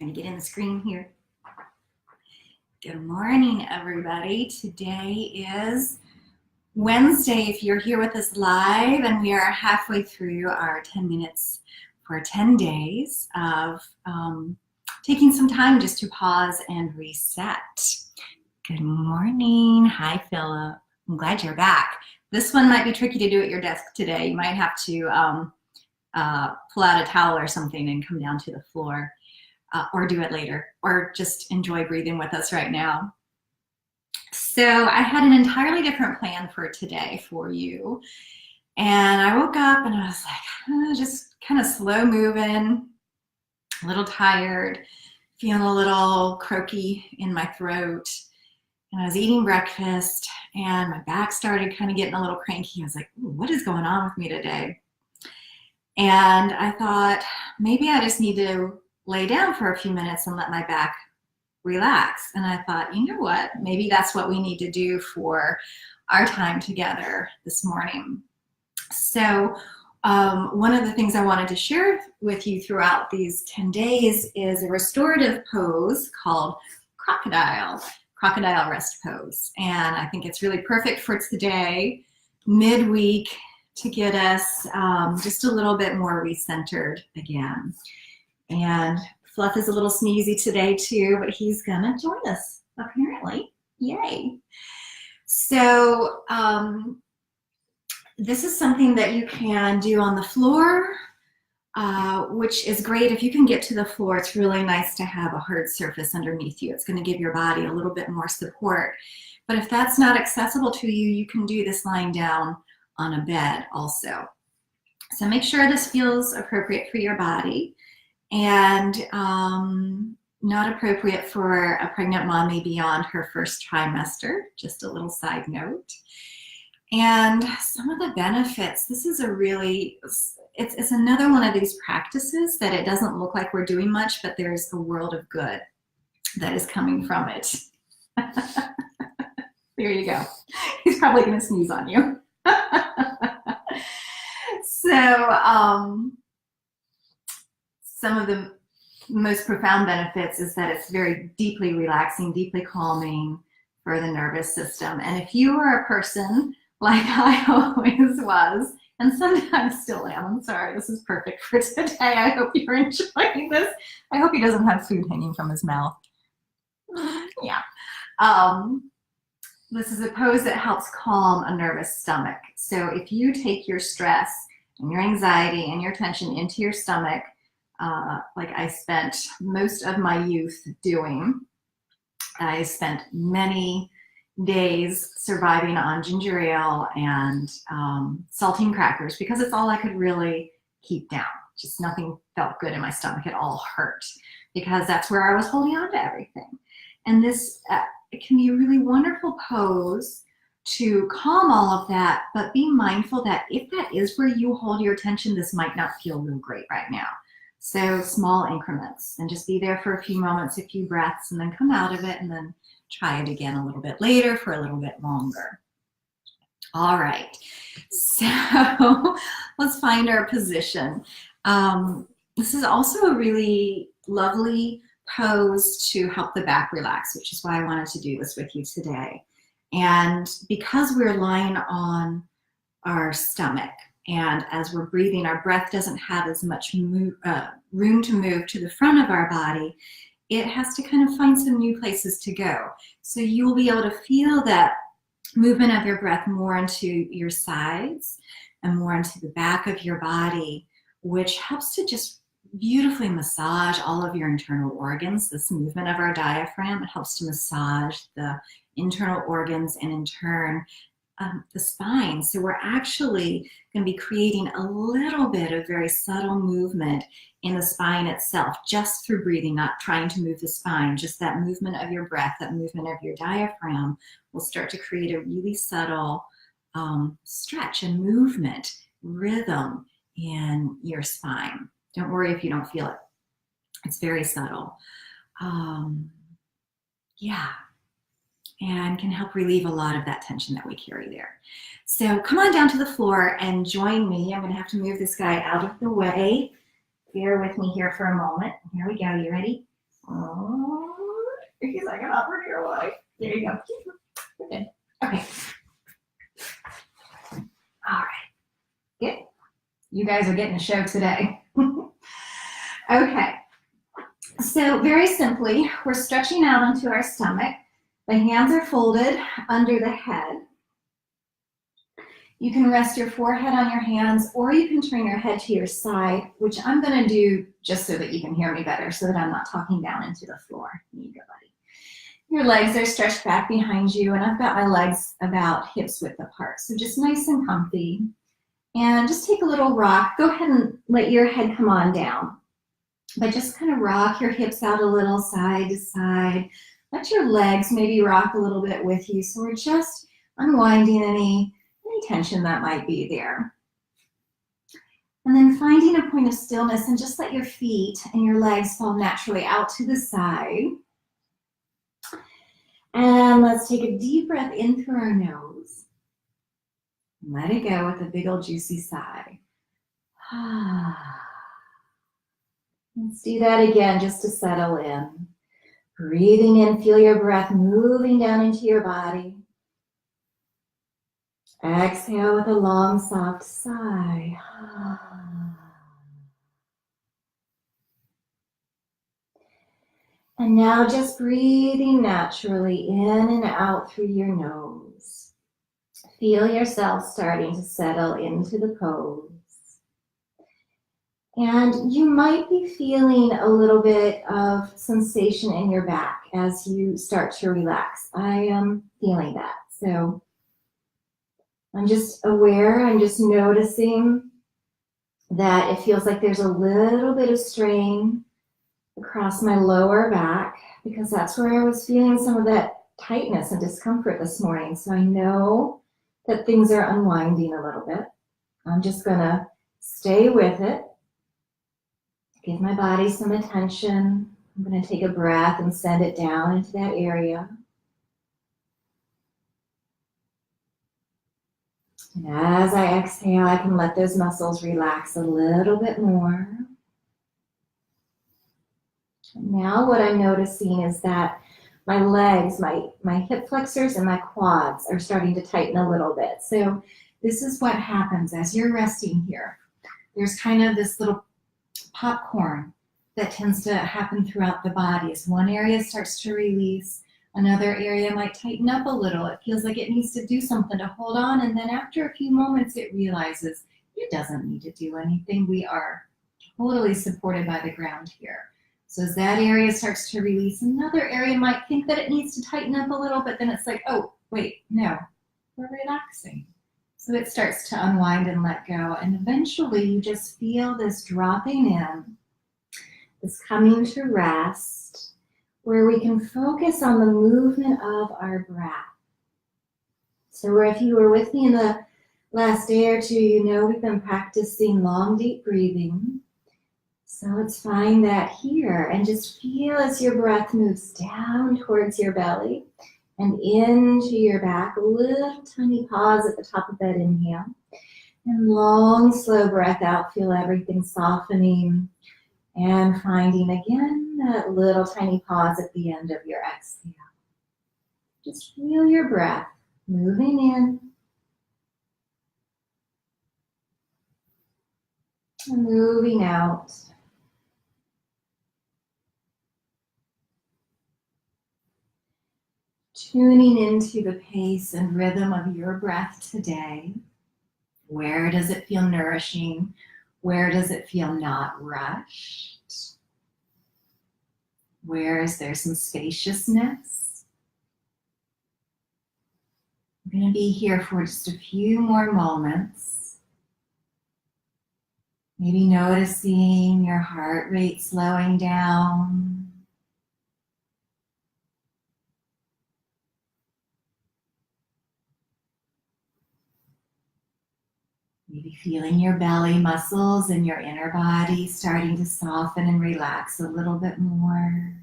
Trying to get in the screen here. Good morning, everybody. Today is Wednesday, if you're here with us live, and we are halfway through our 10 minutes for 10 days of taking some time just to pause and reset. Good morning. Hi, Philip. I'm glad you're back. This one might be tricky to do at your desk today. You might have to pull out a towel or something and come down to the floor. Or do it later, or just enjoy breathing with us right now. So I had an entirely different plan for today for you. And I woke up and I was like, just kind of slow moving, a little tired, feeling a little croaky in my throat. And I was eating breakfast and my back started kind of getting a little cranky. I was like, what is going on with me today? And I thought, maybe I just need to lay down for a few minutes and let my back relax. And I thought, you know what, maybe that's what we need to do for our time together this morning. So one of the things I wanted to share with you throughout these 10 days is a restorative pose called Crocodile Rest pose. And I think it's really perfect for today, midweek, to get us just a little bit more recentered again. And Fluff is a little sneezy today too, but he's gonna join us apparently. Yay. So this is something that you can do on the floor, which is great. If you can get to the floor, it's really nice to have a hard surface underneath you. It's gonna give your body a little bit more support. But if that's not accessible to you, you can do this lying down on a bed also. So make sure this feels appropriate for your body. And not appropriate for a pregnant mommy beyond her first trimester, just a little side note. And some of the benefits, this is a really, it's another one of these practices that it doesn't look like we're doing much, but there's a world of good that is coming from it. There you go. He's probably gonna sneeze on you. So, some of the most profound benefits is that it's very deeply relaxing, deeply calming for the nervous system. And if you are a person like I always was, and sometimes still am, I'm sorry, this is perfect for today. I hope you're enjoying this. I hope he doesn't have food hanging from his mouth. Yeah. This is a pose that helps calm a nervous stomach. So if you take your stress and your anxiety and your tension into your stomach, like I spent most of my youth doing. I spent many days surviving on ginger ale and saltine crackers because it's all I could really keep down. Just nothing felt good in my stomach. It all hurt because that's where I was holding on to everything. And this it can be a really wonderful pose to calm all of that, but be mindful that if that is where you hold your attention, this might not feel real great right now. So small increments, and just be there for a few moments, a few breaths, and then come out of it and then try it again a little bit later for a little bit longer. All right, so let's find our position. This is also a really lovely pose to help the back relax, which is why I wanted to do this with you today. And because we're lying on our stomach, and as we're breathing, our breath doesn't have as much room to move to the front of our body. It has to kind of find some new places to go. So you will be able to feel that movement of your breath more into your sides and more into the back of your body, which helps to just beautifully massage all of your internal organs. This movement of our diaphragm, it helps to massage the internal organs and in turn the spine. So we're actually going to be creating a little bit of very subtle movement in the spine itself, just through breathing, not trying to move the spine. Just that movement of your breath, that movement of your diaphragm will start to create a really subtle stretch and movement, rhythm in your spine. Don't worry if you don't feel it. It's very subtle. Yeah. And can help relieve a lot of that tension that we carry there. So come on down to the floor and join me. I'm going to have to move this guy out of the way. Bear with me here for a moment. Here we go. You ready? He's like, I'm over your wife. There you go. Good. Okay. All right. Good. You guys are getting a show today. Okay. So very simply, we're stretching out onto our stomach. The hands are folded under the head. You can rest your forehead on your hands, or you can turn your head to your side, which I'm going to do just so that you can hear me better, so that I'm not talking down into the floor. There you go, buddy. Your legs are stretched back behind you, and I've got my legs about hips width apart, so just nice and comfy. And just take a little rock. Go ahead and let your head come on down, but just kind of rock your hips out a little side to side. Let your legs maybe rock a little bit with you, so we're just unwinding any tension that might be there. And then finding a point of stillness, and just let your feet and your legs fall naturally out to the side. And let's take a deep breath in through our nose. Let it go with a big old juicy sigh. Let's do that again just to settle in. Breathing in, feel your breath moving down into your body. Exhale with a long, soft sigh. And now just breathing naturally in and out through your nose. Feel yourself starting to settle into the pose. And you might be feeling a little bit of sensation in your back as you start to relax. I am feeling that. So I'm just aware, I'm just noticing that it feels like there's a little bit of strain across my lower back, because that's where I was feeling some of that tightness and discomfort this morning. So I know that things are unwinding a little bit. I'm just gonna stay with it. Give my body some attention. I'm gonna take a breath and send it down into that area. And as I exhale, I can let those muscles relax a little bit more. And now what I'm noticing is that my legs, my hip flexors and my quads are starting to tighten a little bit. So this is what happens as you're resting here. There's kind of this little popcorn that tends to happen throughout the body. As one area starts to release, another area might tighten up a little. It feels like it needs to do something to hold on, and then after a few moments it realizes it doesn't need to do anything. We are totally supported by the ground here. So as that area starts to release, another area might think that it needs to tighten up a little, but then it's like, oh, wait, no, we're relaxing. So it starts to unwind and let go, and eventually you just feel this dropping in, this coming to rest, where we can focus on the movement of our breath. So where if you were with me in the last day or two, you know we've been practicing long, deep breathing. So let's find that here and just feel as your breath moves down towards your belly and into your back. A little tiny pause at the top of that inhale. And long, slow breath out. Feel everything softening. And finding again that little tiny pause at the end of your exhale. Just feel your breath moving in and moving out. Tuning into the pace and rhythm of your breath today. Where does it feel nourishing? Where does it feel not rushed? Where is there some spaciousness? I'm going to be here for just a few more moments. Maybe noticing your heart rate slowing down. Maybe feeling your belly muscles and your inner body starting to soften and relax a little bit more.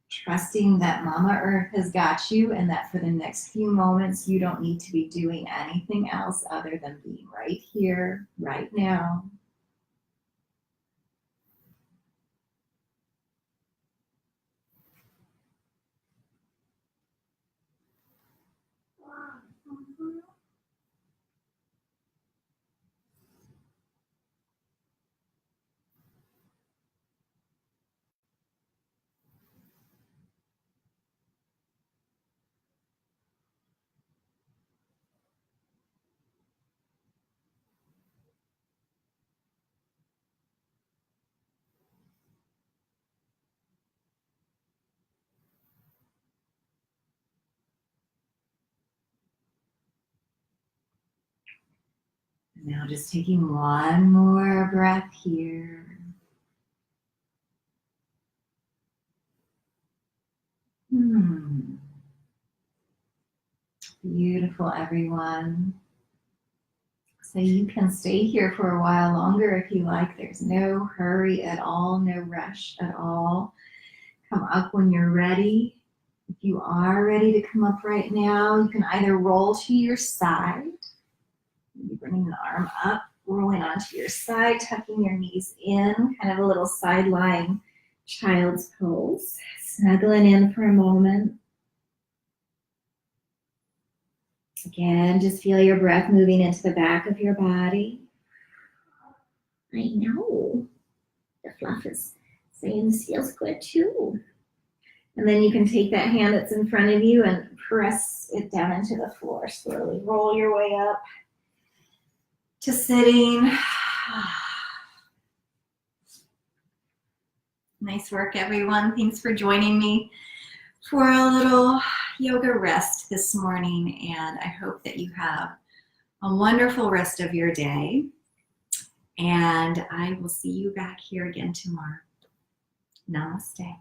Trusting that Mama Earth has got you and that for the next few moments you don't need to be doing anything else other than being right here, right now. Now just taking one more breath here. Beautiful, everyone. So you can stay here for a while longer if you like. There's no hurry at all, no rush at all. Come up when you're ready. If you are ready to come up right now, you can either roll to your side, maybe bringing the arm up, rolling onto your side, tucking your knees in, kind of a little side lying child's pose. Snuggling in for a moment. Again, just feel your breath moving into the back of your body. I know. The fluff is saying this feels good too. And then you can take that hand that's in front of you and press it down into the floor. Slowly roll your way up to sitting. Nice work, everyone. Thanks for joining me for a little yoga rest this morning, and I hope that you have a wonderful rest of your day, and I will see you back here again tomorrow. Namaste.